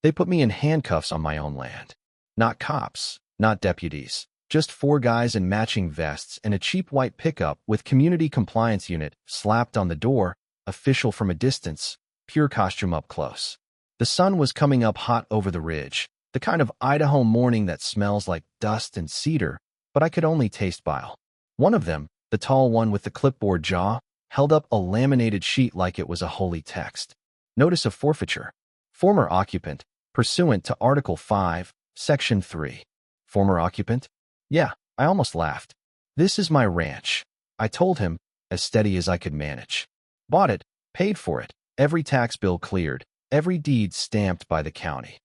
They put me in handcuffs on my own land. Not cops, not deputies, just four guys in matching vests and a cheap white pickup with community compliance unit slapped on the door, official from a distance, pure costume up close. The sun was coming up hot over the ridge, the kind of Idaho morning that smells like dust and cedar, but I could only taste bile. One of them, the tall one with the clipboard jaw, held up a laminated sheet like it was a holy text. Notice of forfeiture. Former occupant, pursuant to Article 5, Section 3. Former occupant? Yeah, I almost laughed. This is my ranch, I told him, as steady as I could manage. Bought it, paid for it, every tax bill cleared, every deed stamped by the county.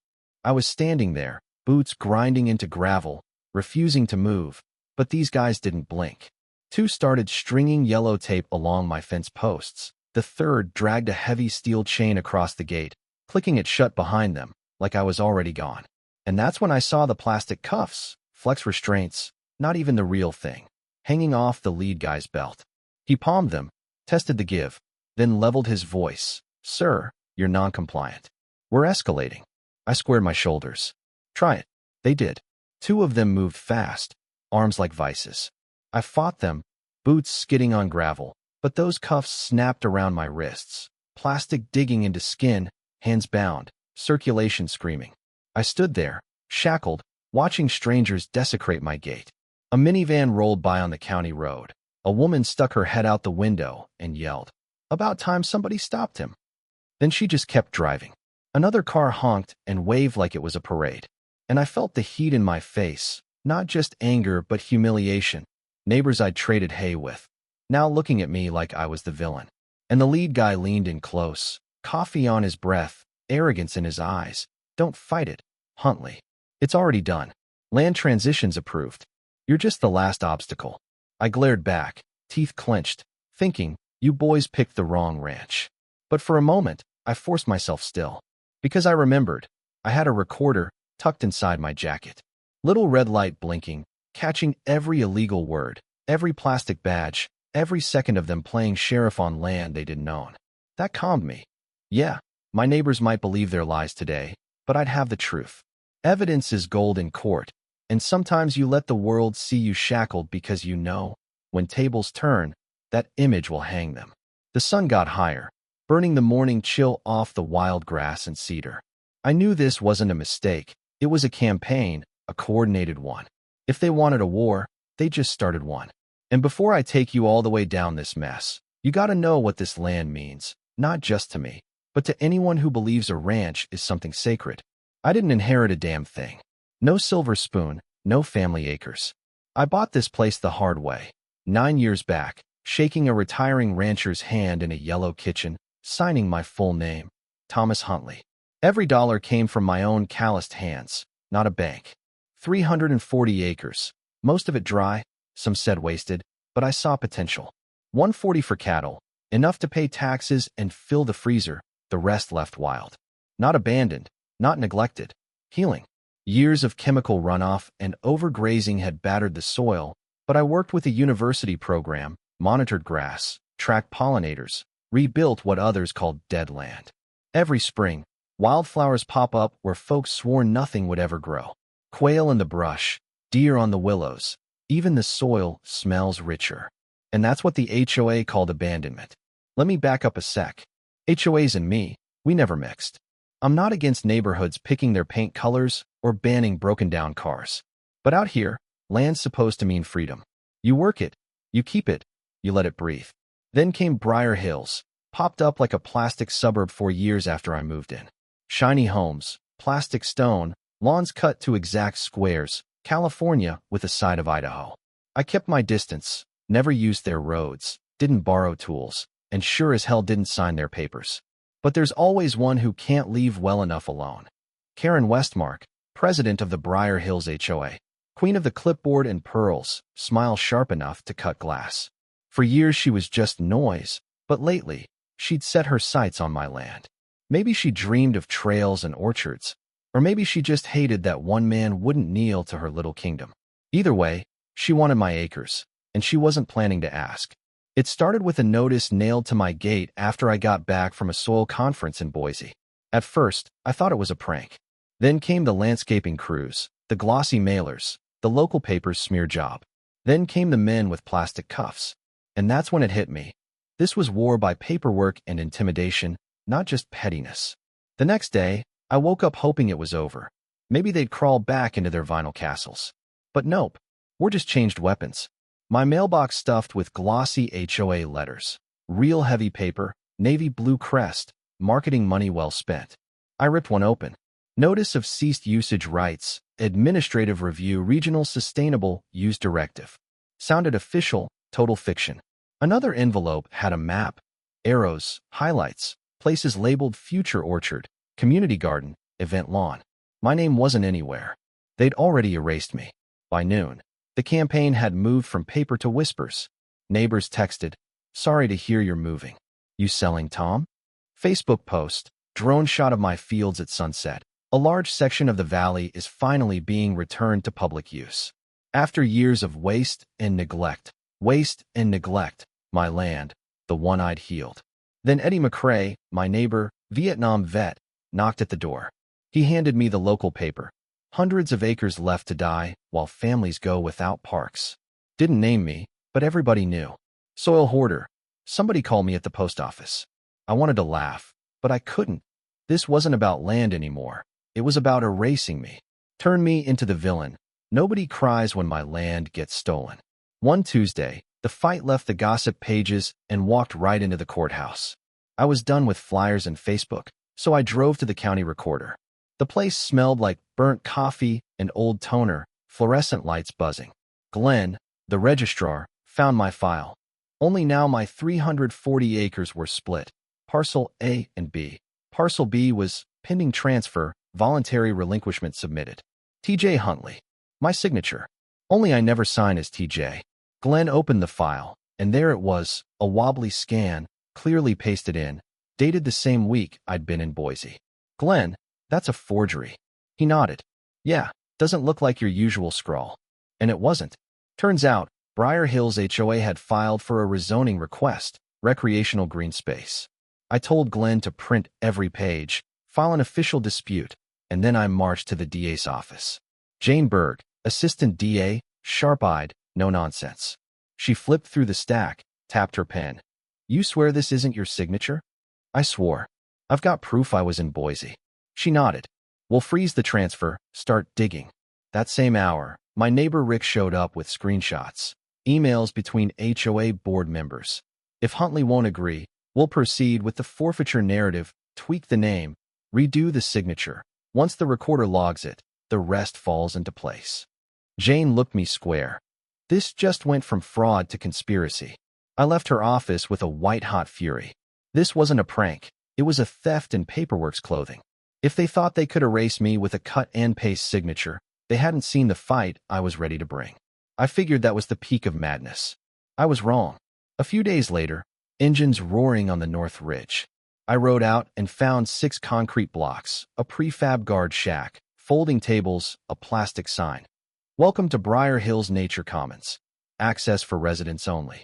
I was standing there, boots grinding into gravel, refusing to move, but these guys didn't blink. Two started stringing yellow tape along my fence posts. The third dragged a heavy steel chain across the gate, clicking it shut behind them, like I was already gone. And that's when I saw the plastic cuffs, flex restraints, not even the real thing, hanging off the lead guy's belt. He palmed them, tested the give, then leveled his voice. Sir, you're non-compliant. We're escalating. I squared my shoulders. Try it. They did. Two of them moved fast, arms like vices. I fought them, boots skidding on gravel, but those cuffs snapped around my wrists, plastic digging into skin, hands bound, circulation screaming. I stood there, shackled, watching strangers desecrate my gate. A minivan rolled by on the county road. A woman stuck her head out the window and yelled. About time somebody stopped him. Then she just kept driving. Another car honked and waved like it was a parade. And I felt the heat in my face, not just anger but humiliation. Neighbors I'd traded hay with, now looking at me like I was the villain. And the lead guy leaned in close, coffee on his breath, arrogance in his eyes. Don't fight it, Huntley. It's already done. Land transition's approved. You're just the last obstacle. I glared back, teeth clenched, thinking, you boys picked the wrong ranch. But for a moment, I forced myself still. Because I remembered, I had a recorder tucked inside my jacket. Little red light blinking, catching every illegal word, every plastic badge, every second of them playing sheriff on land they didn't own. That calmed me. Yeah, my neighbors might believe their lies today, but I'd have the truth. Evidence is gold in court, and sometimes you let the world see you shackled because you know, when tables turn, that image will hang them. The sun got higher, burning the morning chill off the wild grass and cedar. I knew this wasn't a mistake. It was a campaign, a coordinated one. If they wanted a war, they just started one. And before I take you all the way down this mess, you gotta know what this land means, not just to me, but to anyone who believes a ranch is something sacred. I didn't inherit a damn thing. No silver spoon, no family acres. I bought this place the hard way, 9 years back, shaking a retiring rancher's hand in a yellow kitchen, signing my full name, Thomas Huntley. Every dollar came from my own calloused hands, not a bank. 340 acres, most of it dry, some said wasted, but I saw potential. 140 for cattle, enough to pay taxes and fill the freezer, the rest left wild. Not abandoned, not neglected, healing. Years of chemical runoff and overgrazing had battered the soil, but I worked with a university program, monitored grass, tracked pollinators, rebuilt what others called dead land. Every spring, wildflowers pop up where folks swore nothing would ever grow. Quail in the brush, deer on the willows. Even the soil smells richer. And that's what the HOA called abandonment. Let me back up a sec. HOAs and me, we never mixed. I'm not against neighborhoods picking their paint colors or banning broken-down cars. But out here, land's supposed to mean freedom. You work it, you keep it, you let it breathe. Then came Briar Hills, popped up like a plastic suburb 4 years after I moved in. Shiny homes, plastic stone, lawns cut to exact squares, California with a side of Idaho. I kept my distance, never used their roads, didn't borrow tools, and sure as hell didn't sign their papers. But there's always one who can't leave well enough alone. Karen Westmark, president of the Briar Hills HOA, queen of the clipboard and pearls, smile sharp enough to cut glass. For years she was just noise, but lately, she'd set her sights on my land. Maybe she dreamed of trails and orchards, or maybe she just hated that one man wouldn't kneel to her little kingdom. Either way, she wanted my acres, and she wasn't planning to ask. It started with a notice nailed to my gate after I got back from a soil conference in Boise. At first, I thought it was a prank. Then came the landscaping crews, the glossy mailers, the local paper's smear job. Then came the men with plastic cuffs. And that's when it hit me. This was war by paperwork and intimidation, not just pettiness. The next day, I woke up hoping it was over. Maybe they'd crawl back into their vinyl castles. But nope, we're just changed weapons. My mailbox stuffed with glossy HOA letters, real heavy paper, navy blue crest, marketing money well spent. I ripped one open. Notice of ceased usage rights, administrative review, regional sustainable use directive. Sounded official, total fiction. Another envelope had a map, arrows, highlights, places labeled future orchard, community garden, event lawn. My name wasn't anywhere. They'd already erased me. By noon, the campaign had moved from paper to whispers. Neighbors texted, "Sorry to hear you're moving. You selling Tom?" Facebook post, drone shot of my fields at sunset. A large section of the valley is finally being returned to public use. After years of waste and neglect, my land, the one I'd healed. Then Eddie McRae, my neighbor, Vietnam vet, knocked at the door. He handed me the local paper. Hundreds of acres left to die while families go without parks. Didn't name me, but everybody knew. Soil hoarder. Somebody called me at the post office. I wanted to laugh, but I couldn't. This wasn't about land anymore. It was about erasing me. Turn me into the villain. Nobody cries when my land gets stolen. One Tuesday, the fight left the gossip pages and walked right into the courthouse. I was done with flyers and Facebook, so I drove to the county recorder. The place smelled like burnt coffee and old toner, fluorescent lights buzzing. Glenn, the registrar, found my file. Only now my 340 acres were split. Parcel A and B. Parcel B was pending transfer, voluntary relinquishment submitted. T.J. Huntley. My signature. Only I never sign as T.J. Glenn opened the file, and there it was, a wobbly scan, clearly pasted in, dated the same week I'd been in Boise. Glenn, that's a forgery. He nodded. Yeah, doesn't look like your usual scrawl. And it wasn't. Turns out, Briar Hills HOA had filed for a rezoning request, recreational green space. I told Glenn to print every page, file an official dispute, and then I marched to the DA's office. Jane Berg, assistant DA, sharp-eyed, no nonsense. She flipped through the stack, tapped her pen. You swear this isn't your signature? I swore. I've got proof I was in Boise. She nodded. We'll freeze the transfer, start digging. That same hour, my neighbor Rick showed up with screenshots, emails between HOA board members. If Huntley won't agree, we'll proceed with the forfeiture narrative, tweak the name, redo the signature. Once the recorder logs it, the rest falls into place. Jane looked me square. This just went from fraud to conspiracy. I left her office with a white-hot fury. This wasn't a prank. It was a theft in paperwork's clothing. If they thought they could erase me with a cut-and-paste signature, they hadn't seen the fight I was ready to bring. I figured that was the peak of madness. I was wrong. A few days later, engines roaring on the North Ridge. I rode out and found 6 concrete blocks, a prefab guard shack, folding tables, a plastic sign. Welcome to Briar Hills Nature Commons. Access for residents only.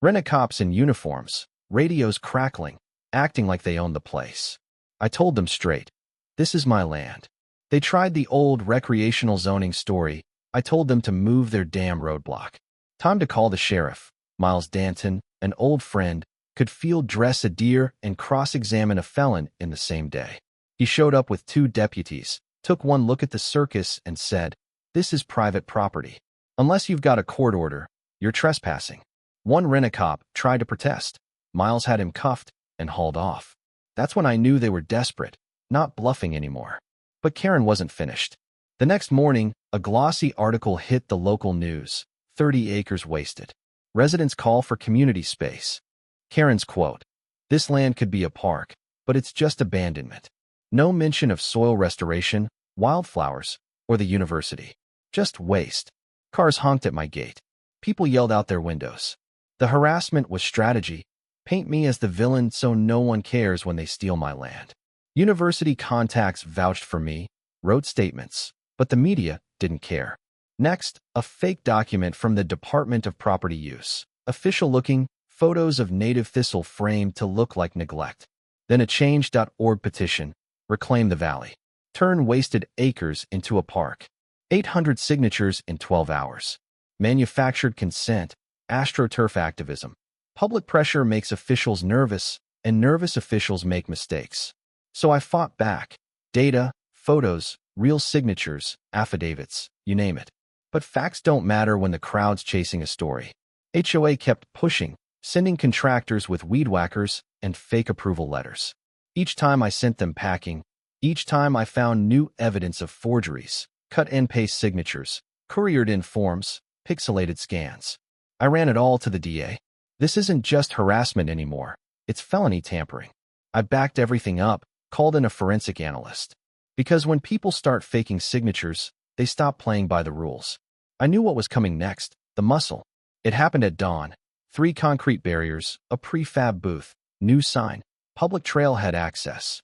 Rent-a-cops in uniforms, radios crackling, acting like they owned the place. I told them straight. This is my land. They tried the old recreational zoning story. I told them to move their damn roadblock. Time to call the sheriff. Miles Danton, an old friend, could field dress a deer and cross-examine a felon in the same day. He showed up with 2 deputies, took one look at the circus and said, "This is private property. Unless you've got a court order, you're trespassing." One rent-a-cop tried to protest. Miles had him cuffed and hauled off. That's when I knew they were desperate, not bluffing anymore. But Karen wasn't finished. The next morning, a glossy article hit the local news. 30 acres wasted. Residents call for community space. Karen's quote, "This land could be a park, but it's just abandonment. No mention of soil restoration, wildflowers, or the university. Just waste." Cars honked at my gate. People yelled out their windows. The harassment was strategy. Paint me as the villain so no one cares when they steal my land. University contacts vouched for me, wrote statements, but the media didn't care. Next, a fake document from the Department of Property Use. Official-looking, photos of native thistle framed to look like neglect. Then a change.org petition, reclaim the valley. Turn wasted acres into a park. 800 signatures in 12 hours. Manufactured consent, astroturf activism. Public pressure makes officials nervous, and nervous officials make mistakes. So I fought back. Data, photos, real signatures, affidavits, you name it. But facts don't matter when the crowd's chasing a story. HOA kept pushing, sending contractors with weed whackers and fake approval letters. Each time I sent them packing, each time I found new evidence of forgeries, cut and paste signatures, couriered in forms, pixelated scans. I ran it all to the DA. This isn't just harassment anymore. It's felony tampering. I backed everything up, called in a forensic analyst. Because when people start faking signatures, they stop playing by the rules. I knew what was coming next, the muscle. It happened at dawn. 3 concrete barriers, a prefab booth, new sign, public trailhead access.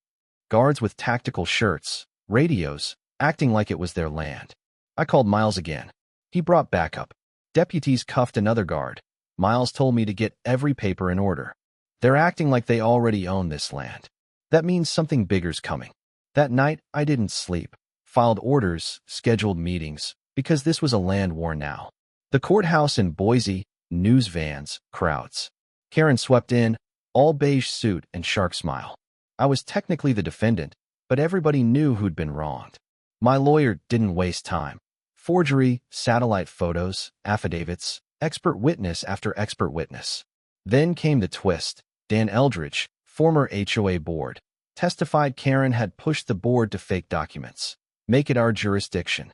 Guards with tactical shirts, radios, acting like it was their land. I called Miles again. He brought backup. Deputies cuffed another guard. Miles told me to get every paper in order. They're acting like they already own this land. That means something bigger's coming. That night, I didn't sleep. Filed orders, scheduled meetings, because this was a land war now. The courthouse in Boise, news vans, crowds. Karen swept in, all beige suit and shark smile. I was technically the defendant, but everybody knew who'd been wronged. My lawyer didn't waste time. Forgery, satellite photos, affidavits, expert witness after expert witness. Then came the twist. Dan Eldridge, former HOA board, testified Karen had pushed the board to fake documents. Make it our jurisdiction.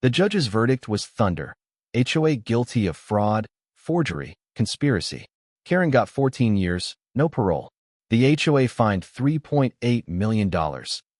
The judge's verdict was thunder. HOA guilty of fraud, forgery, conspiracy. Karen got 14 years, no parole. The HOA fined $3.8 million,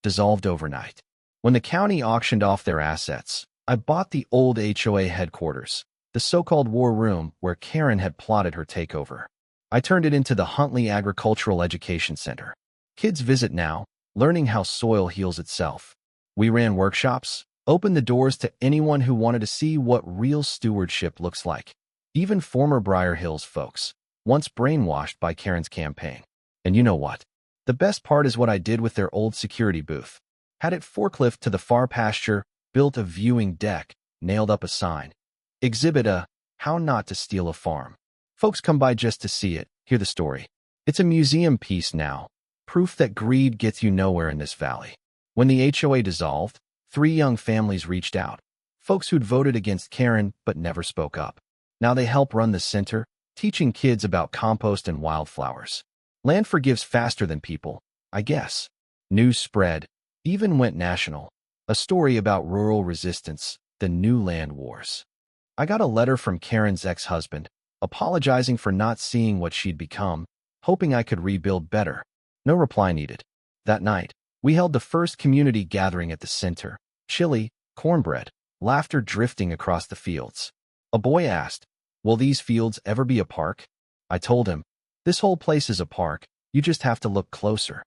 dissolved overnight. When the county auctioned off their assets, I bought the old HOA headquarters, the so-called war room where Karen had plotted her takeover. I turned it into the Huntley Agricultural Education Center. Kids visit now, learning how soil heals itself. We ran workshops, opened the doors to anyone who wanted to see what real stewardship looks like. Even former Briar Hills folks, once brainwashed by Karen's campaign. And you know what? The best part is what I did with their old security booth. Had it forklift to the far pasture, built a viewing deck, nailed up a sign. Exhibit A, How Not to Steal a Farm. Folks come by just to see it, hear the story. It's a museum piece now, proof that greed gets you nowhere in this valley. When the HOA dissolved, 3 young families reached out. Folks who'd voted against Karen but never spoke up. Now they help run the center, teaching kids about compost and wildflowers. Land forgives faster than people, I guess. News spread, even went national. A story about rural resistance, the new land wars. I got a letter from Karen's ex-husband, apologizing for not seeing what she'd become, hoping I could rebuild better. No reply needed. That night, we held the first community gathering at the center. Chili, cornbread, laughter drifting across the fields. A boy asked, "Will these fields ever be a park?" I told him, "This whole place is a park, you just have to look closer."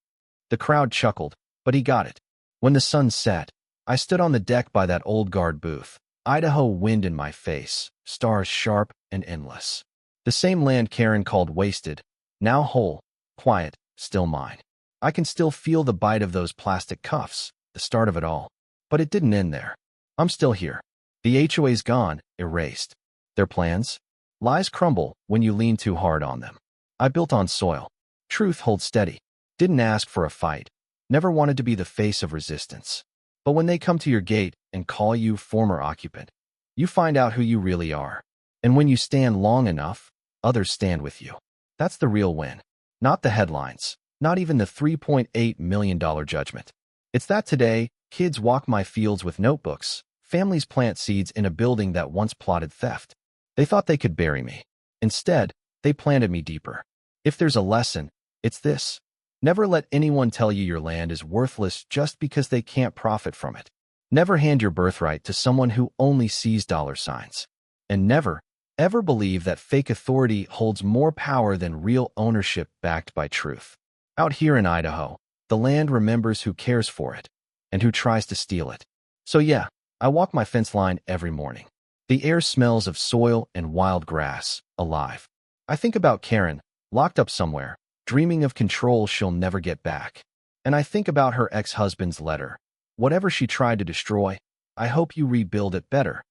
The crowd chuckled, but he got it. When the sun set, I stood on the deck by that old guard booth. Idaho wind in my face, stars sharp and endless. The same land Karen called wasted, now whole, quiet, still mine. I can still feel the bite of those plastic cuffs, the start of it all. But it didn't end there. I'm still here. The HOA's gone, erased. Their plans? Lies crumble when you lean too hard on them. I built on soil. Truth holds steady. Didn't ask for a fight. Never wanted to be the face of resistance. But when they come to your gate and call you former occupant, you find out who you really are. And when you stand long enough, others stand with you. That's the real win. Not the headlines. Not even the $3.8 million judgment. It's that today, kids walk my fields with notebooks. Families plant seeds in a building that once plotted theft. They thought they could bury me. Instead, they planted me deeper. If there's a lesson, it's this. Never let anyone tell you your land is worthless just because they can't profit from it. Never hand your birthright to someone who only sees dollar signs. And never, ever believe that fake authority holds more power than real ownership backed by truth. Out here in Idaho, the land remembers who cares for it and who tries to steal it. So yeah, I walk my fence line every morning. The air smells of soil and wild grass, alive. I think about Karen, locked up somewhere, dreaming of control she'll never get back. And I think about her ex-husband's letter, Whatever she tried to destroy, I hope you rebuild it better.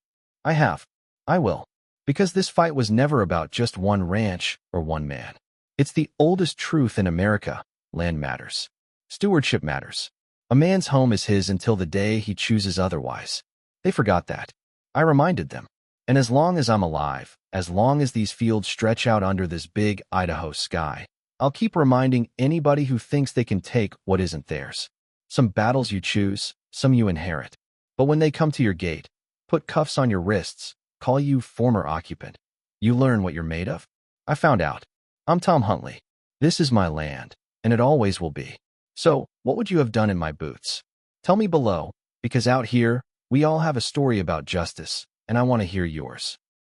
I have. I will. Because this fight was never about just one ranch or one man. It's the oldest truth in America. Land matters. Stewardship matters. A man's home is his until the day he chooses otherwise. They forgot that. I reminded them. And as long as I'm alive, as long as these fields stretch out under this big Idaho sky, I'll keep reminding anybody who thinks they can take what isn't theirs. Some battles you choose, some you inherit. But when they come to your gate, put cuffs on your wrists, call you former occupant, you learn what you're made of? I found out. I'm Tom Huntley. This is my land, and it always will be. So, what would you have done in my boots? Tell me below, because out here, we all have a story about justice, and I want to hear yours.